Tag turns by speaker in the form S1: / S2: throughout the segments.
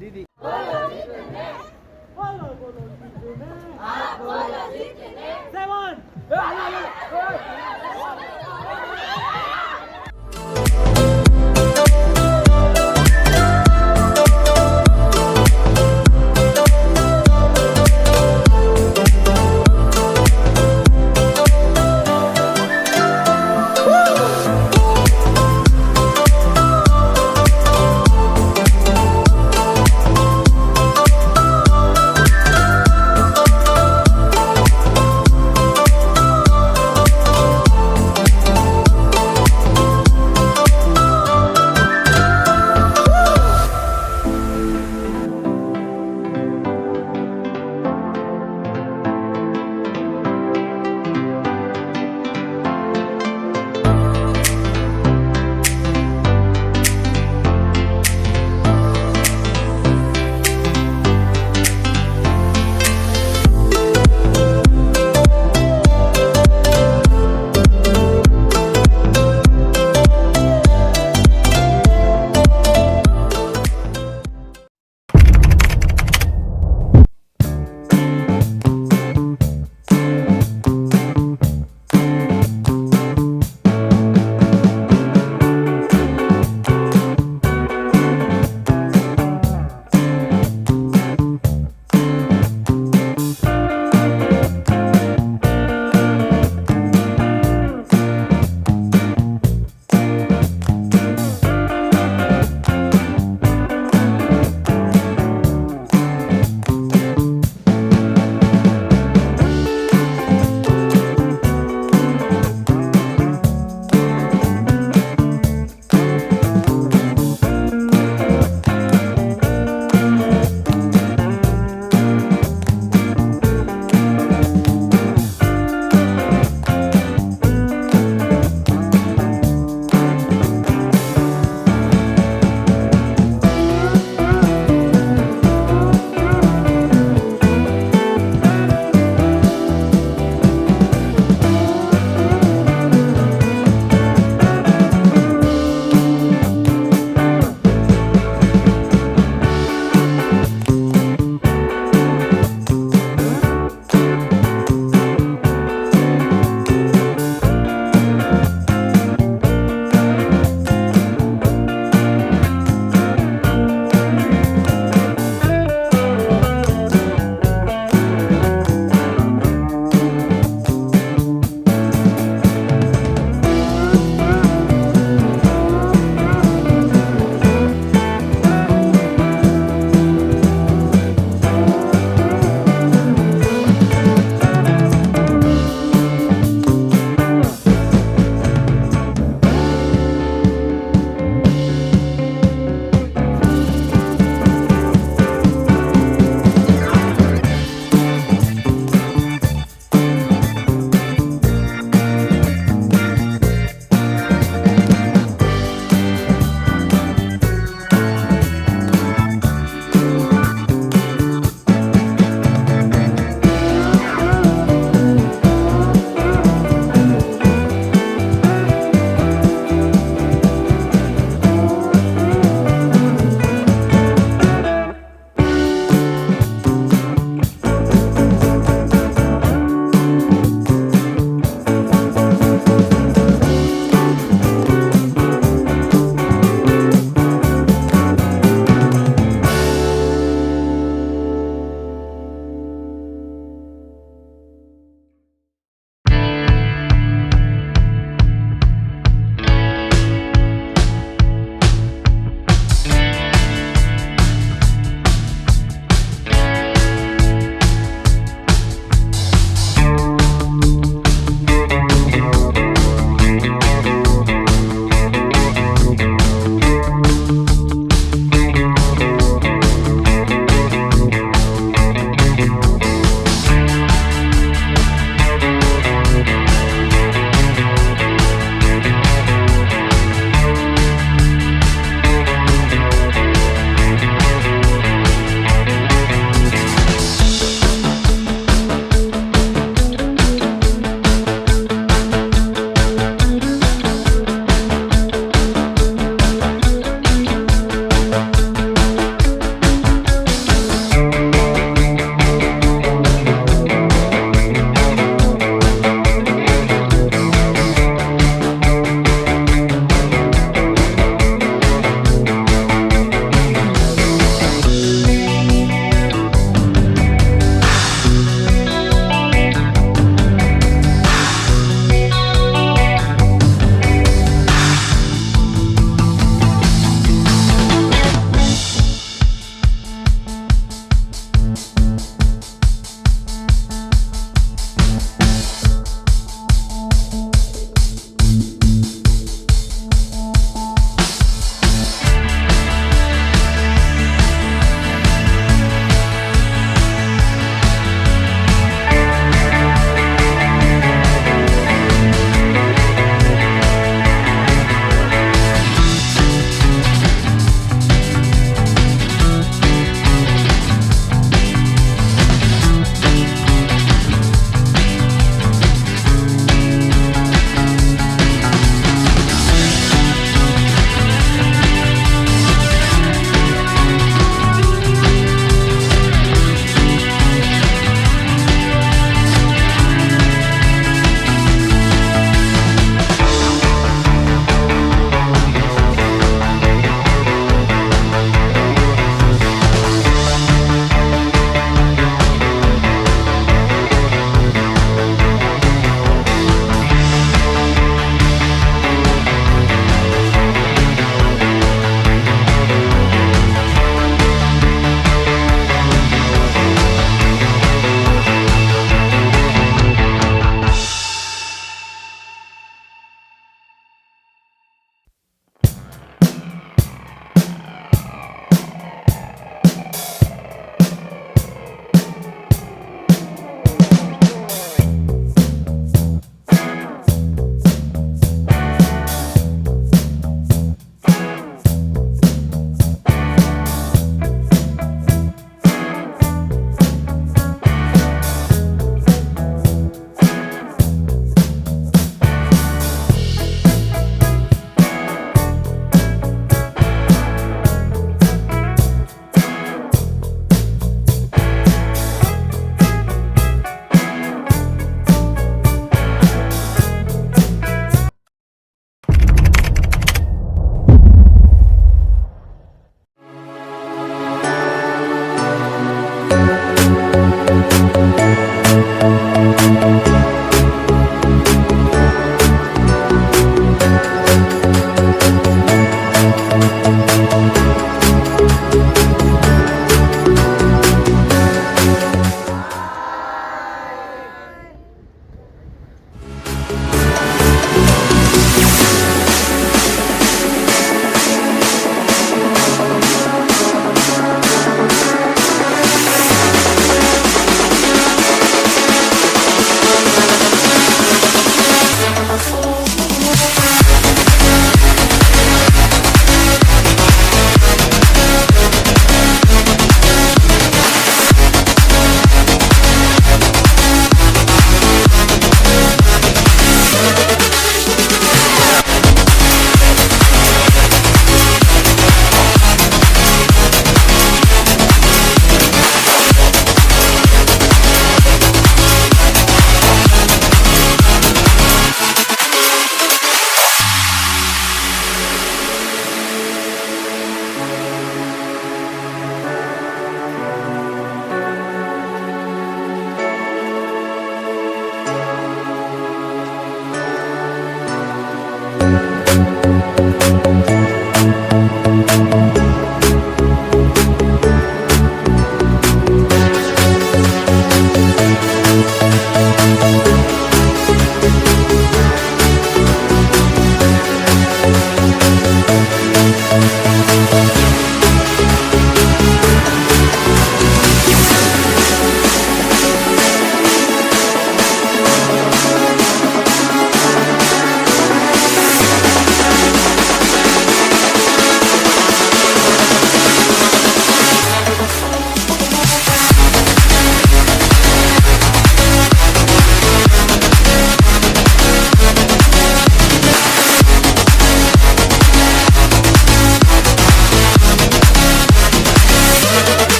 S1: दीदी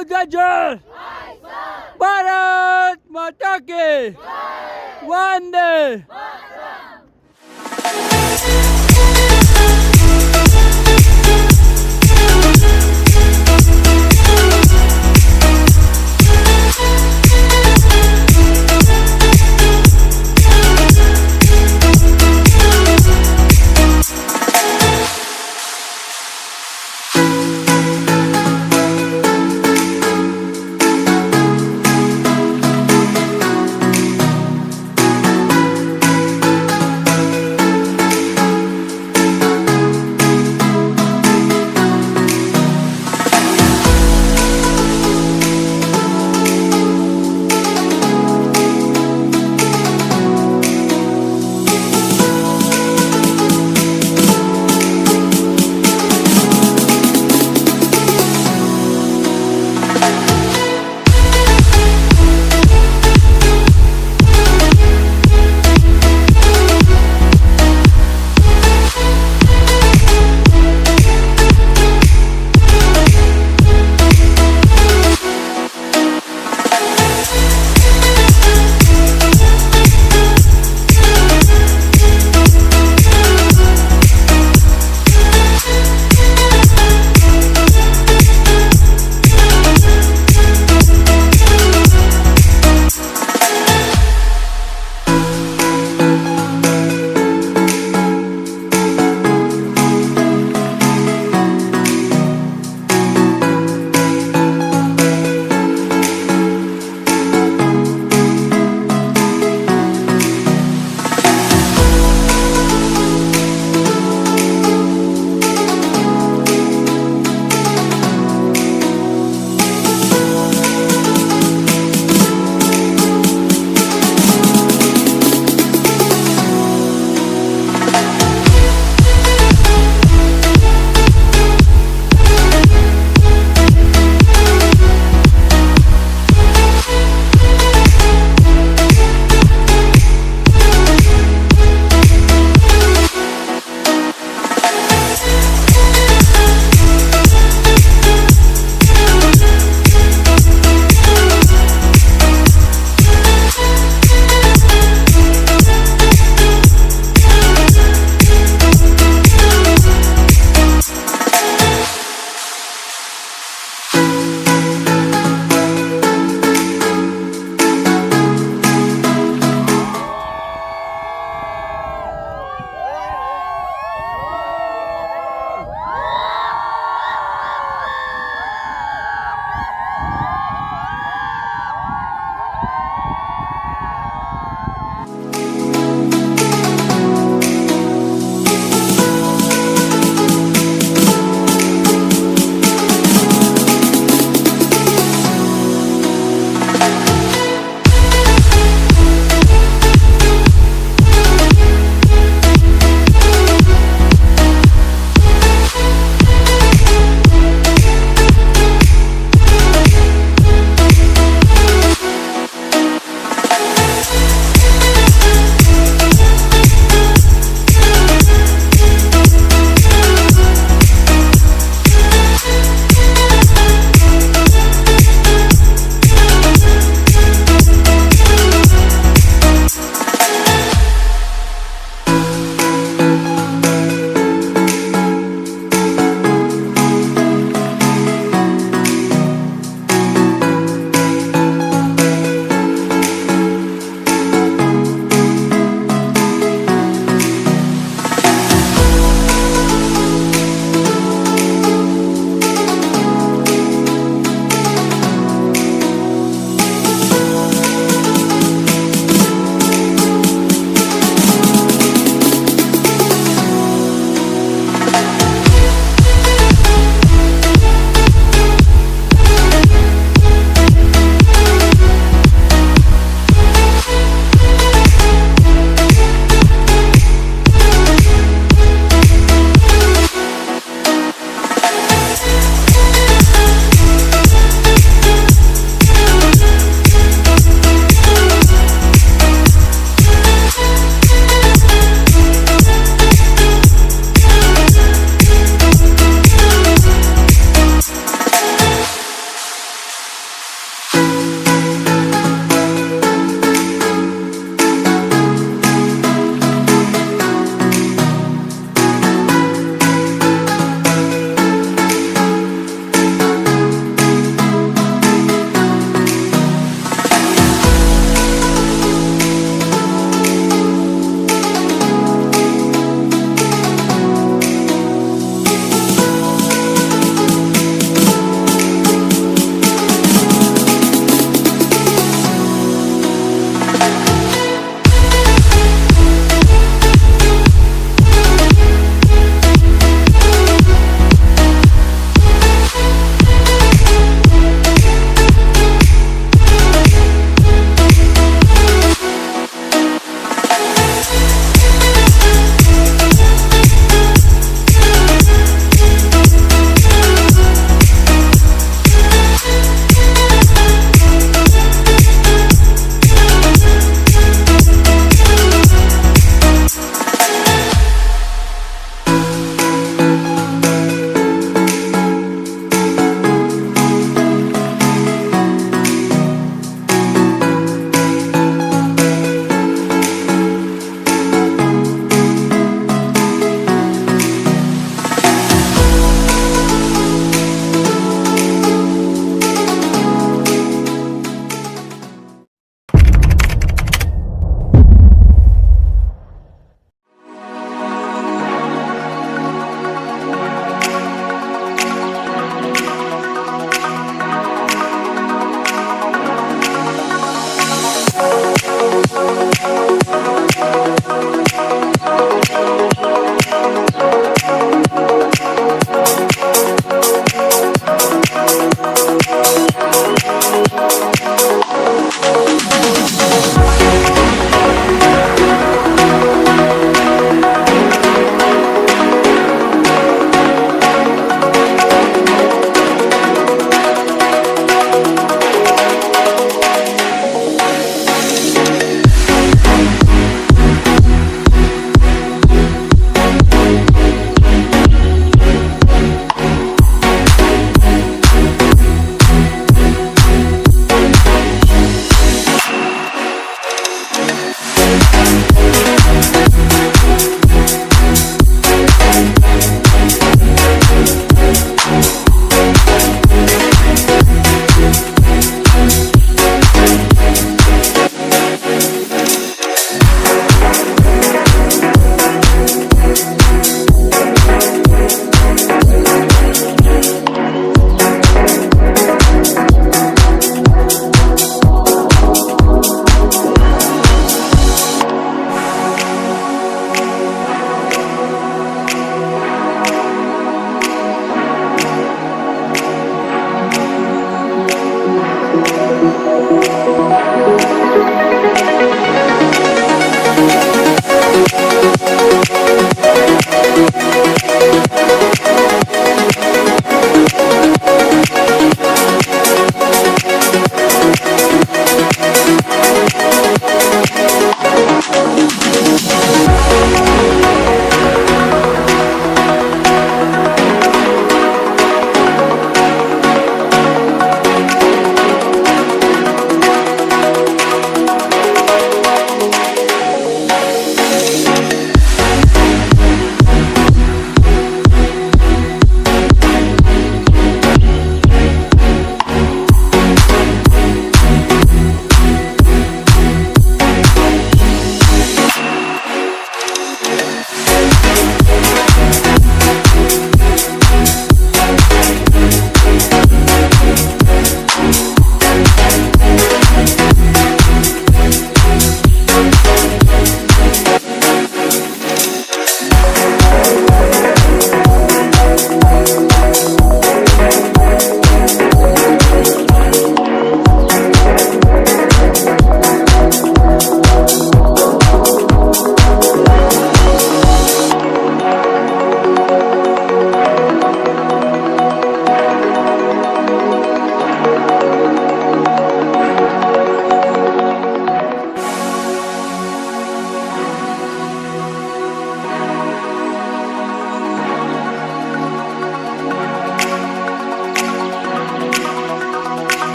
S1: बोलता जय भारत माता की वंदे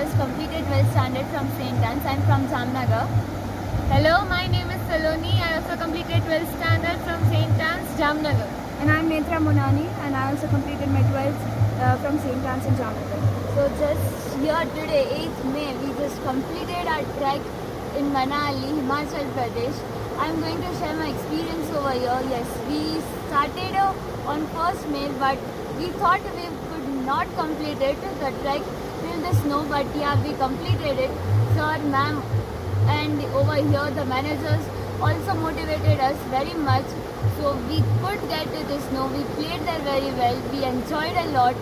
S2: Just completed 12th standard from St. Anne's. I'm from Jamnagar.
S3: Hello, my name is Saloni. I also completed 12th standard from St. Anne's, Jamnagar.
S4: And I'm Netra Monani, and I also completed my 12th from St. Anne's in Jamnagar.
S2: So just here today, 8th May, we just completed our trek in Manali, Himachal Pradesh. I'm going to share my experience over here. Yes, we started on 1st May, but we thought we could not complete it, the trek till the snow, but yeah, we completed it. Sir, ma'am, and over here the managers also motivated us very much, so we could get to the snow. We played there very well, we enjoyed a lot.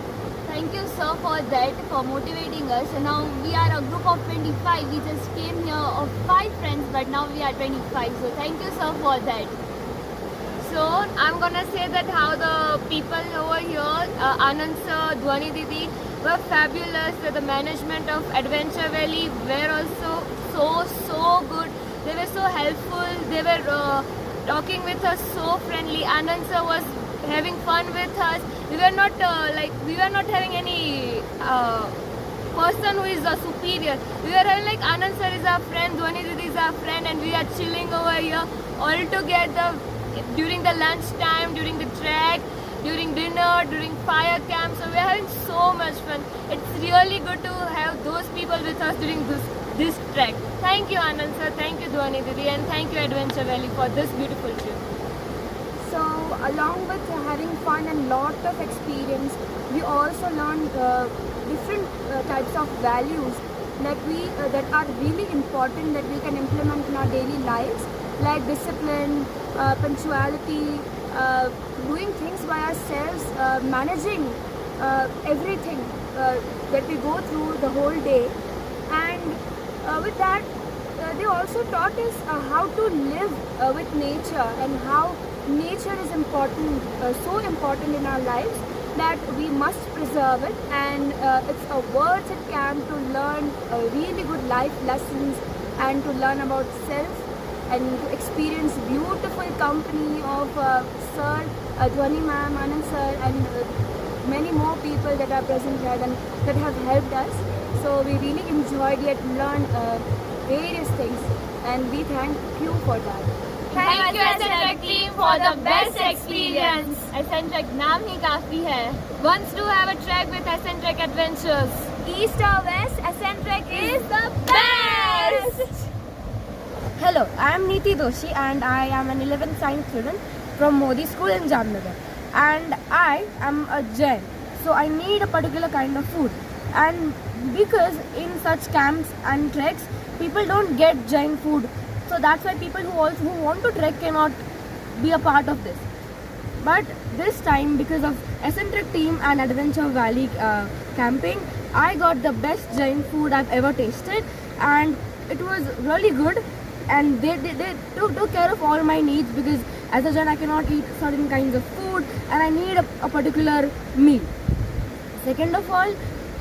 S2: Thank you sir for that, for motivating us. And now we are a group of 25. We just came here of 5 friends, but now we are 25, so thank you sir for that.
S3: So I'm gonna say that how the people over here, Anand sir, Dhwani Didi, were fabulous. The management of Adventure Valley were also so good. They were so helpful. They were talking with us so friendly. Anand sir was having fun with us. We were not having any person who is a superior. We were having like Anand sir is our friend, Dhwani Didi is our friend, and we are chilling over here all together during the lunch time, during the trek, during dinner, during fire camp. So we are having so much fun. It's really good to have those people with us during this trek. Thank you Anand sir, thank you Dhwani Didi, and thank you Adventure Valley for this beautiful trip.
S4: So along with having fun and lot of experience, we also learned different types of values that are really important, that we can implement in our daily lives, like discipline, punctuality, doing things by ourselves, managing everything that we go through the whole day. And with that, they also taught us how to live with nature, and how nature is important, so important in our lives, that we must preserve it. And it's a words at camp to learn really good life lessons, and to learn about self, and to experience beautiful company of Sir, Dhwani ma'am, Anand sir, and many more people that are present here and that have helped us. So we really enjoyed it, learned various things, and we thank you for that.
S3: Thank you Ascentrek team for the best experience. Ascentrek naam hi kafi hai. Wants to have a trek with Ascentrek Adventures.
S2: East or west, Ascentrek is the best!
S5: Hello, I am Neeti Doshi, and I am an 11th science student from Modi School in Jamnagar. And I am a Jain, so I need a particular kind of food. And because in such camps and treks, people don't get Jain food, so that's why people who want to trek cannot be a part of this. But this time, because of Ascentrek team and Adventure Valley camping, I got the best Jain food I've ever tasted, and it was really good. and they took care of all my needs, because as a Jain I cannot eat certain kinds of food and I need a particular meal. Second of all,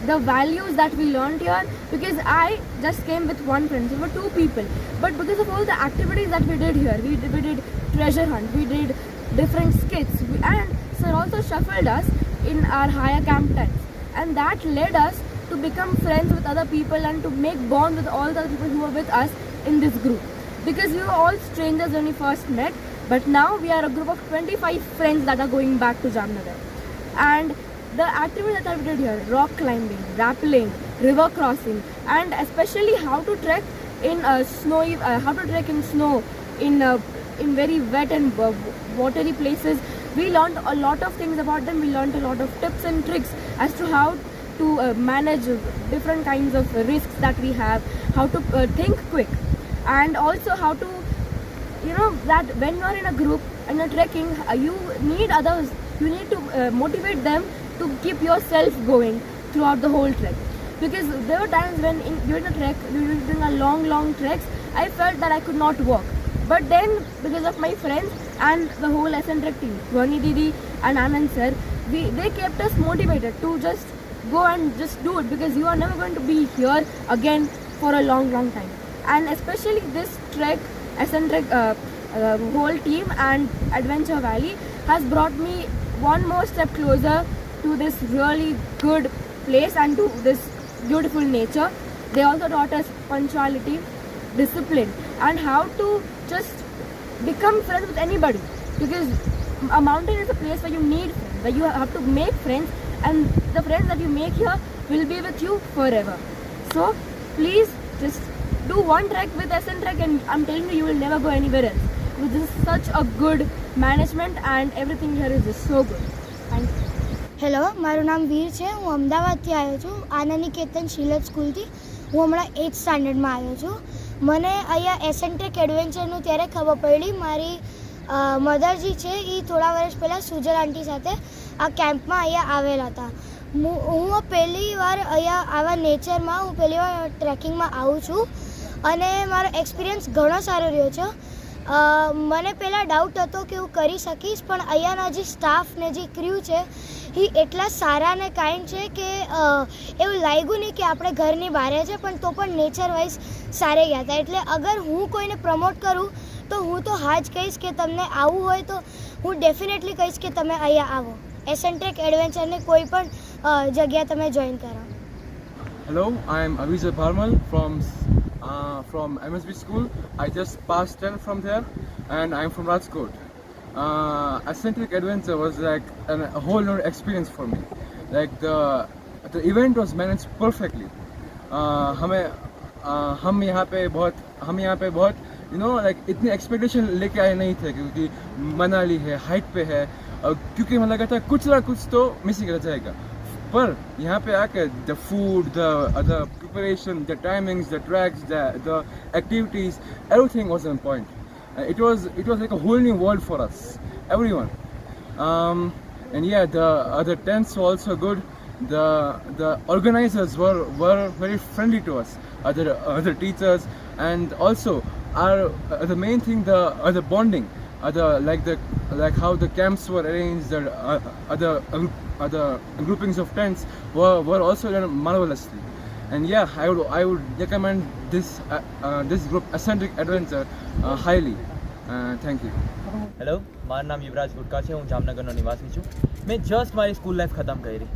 S5: the values that we learned here, because I just came with one friend, so we were two people, but because of all the activities that we did here, we did treasure hunt, we did different skits, and sir also shuffled us in our higher camp tents, and that led us to become friends with other people and to make bond with all the other people who were with us in this group, because we were all strangers when we first met, but now we are a group of 25 friends that are going back to Jamnagar. And the activities that we did here, rock climbing, rappelling, river crossing, and especially how to trek in snow in very wet and watery places. We learned a lot of things about them. We learned a lot of tips and tricks as to how to manage different kinds of risks that we have, how to think quick, and also how to, that when you are in a group and you're trekking, you need others, you need to motivate them to keep yourself going throughout the whole trek. Because there were times when during a trek, during a long treks, I felt that I could not walk. But then, because of my friends and the whole Ascentrek team, Dhwani Didi and Anand sir, they kept us motivated to just go and just do it, because you are never going to be here again for a long time. And especially this trek, Ascentrek whole team and Adventure Valley has brought me one more step closer to this really good place and to this beautiful nature. They also taught us punctuality, discipline, and how to just become friends with anybody, because a mountain is a place where you need friends, where you have to make friends, and the friends that you make here will be with you forever. So please just do one trek with Ascentrek, and I'm telling you will never go anywhere else, because this is such a good management and everything here is just so good. Thank you.
S6: Hello, મારું નામ વીર છે. હું અમદાવાદથી આવ્યો છું, આનંદ નિકેતન શિલદ સ્કૂલથી. હું હમણાં 8th સ્ટાન્ડર્ડમાં આવ્યો છું. મને અહીંયા એસેન્ટ્રેક એડવેન્ચરનું ત્યારે ખબર પડી. મારી મધરજી છે એ થોડા વર્ષ પહેલાં સુજલ આંટી સાથે આ કેમ્પમાં અહીંયા આવેલા હતા. હું પહેલી વાર અહીંયા આવા નેચરમાં હું પહેલી વાર ટ્રેકિંગમાં આવું છું, અને મારો એક્સપિરિયન્સ ઘણો સારો રહ્યો છે. મને પહેલાં ડાઉટ હતો કે હું કરી શકીશ, પણ અહીંયાના જે સ્ટાફ ને જે ક્રૂ છે એ એટલા સારા ને કાઇન્ડ છે કે એવું લાગ્યું નહીં કે આપણે ઘરની બહારે છે, પણ તો પણ નેચર વાઇઝ સારે ગયા હતા. એટલે અગર હું કોઈને પ્રમોટ કરું તો હું તો હા જ કહીશ કે તમને આવવું હોય તો હું ડેફિનેટલી કહીશ કે તમે અહીંયા આવો. એસેન્ટ્રેક એડવેન્ચરને કોઈ પણ જગ્યા તમે જોઈન કરો.
S7: Hello, I am Avijay Parmal from MSB school. I just passed 10 from there, and I am from Rajkot. Ascentrek Adventure was like a whole new experience for me. Like the event was managed perfectly. हम यहाँ पे बहुत like इतनी expectation लेके आए नहीं थे, क्योंकि मनाली है, हाइट पे है, क्योंकि हमें लगा था कुछ ना कुछ तो मिसिंग रह जाएगा. पर यहाँ पे आकर the food, the preparation, the timings, the tracks, the activities, everything was on point. It was like a whole new world for us, everyone. And yeah, the tents were also good. The organizers were very friendly to us, other teachers, and also the main thing, the bonding, like how the camps were arranged, other groupings of tents were also done marvelously. And yeah, I would recommend this group Ascentrek Adventure highly. Thank you.
S8: Hello, મારું નામ યુવરાજ ગુટકા છે. હું જામનગરનો નિવાસી છું. મેં just મારી school life ખતમ કરી.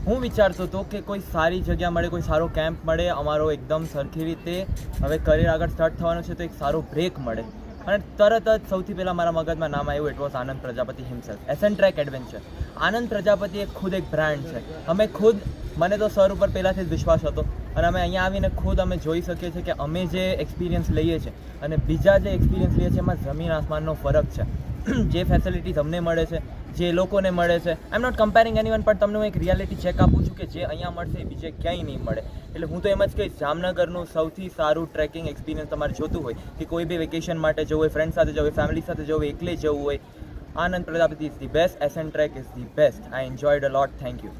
S8: હું વિચારતો હતો કે કોઈ સારી જગ્યા મળે, કોઈ સારો કેમ્પ મળે, અમારો એકદમ સરખી રીતે હવે કરિયર આગળ સ્ટાર્ટ થવાનું છે તો એક સારો બ્રેક મળે, અને તરત જ સૌથી પહેલાં મારા મગજમાં નામ આવ્યું, it was Anand Prajapati himself, Ascentrek adventure. Anand Prajapati એ ખુદ એક બ્રાન્ડ છે. અમે ખુદ, મને તો સર ઉપર પહેલાંથી જ વિશ્વાસ હતો, અને અમે અહીંયા આવીને ખુદ અમે જોઈ શકીએ છીએ કે અમે જે એક્સપિરિયન્સ લઈએ છીએ અને બીજા જે એક્સપિરિયન્સ લઈએ છીએ એમાં જમીન આસમાનનો ફરક છે. જે ફેસિલિટીઝ અમને મળે છે, જે લોકોને મળે છે, આઈ એમ નોટ કમ્પેરિંગ એનીવન, પણ તમને હું એક રિયાલિટી ચેક આપું છું કે જે અહીંયા મળશે એ બીજે ક્યાંય નહીં મળે. એટલે હું તો એમ જ કહીશ, જામનગરનું સૌથી સારું ટ્રેકિંગ એક્સપિરિયન્સ તમારે જોતું હોય કે કોઈ બી વેકેશન માટે જવું હોય, ફ્રેન્ડ સાથે જવું હોય, ફેમિલી સાથે જવું હોય, એકલે જવું હોય, Anand Prajapati is the best, Ascentrek is the best. I enjoyed a lot. Thank you.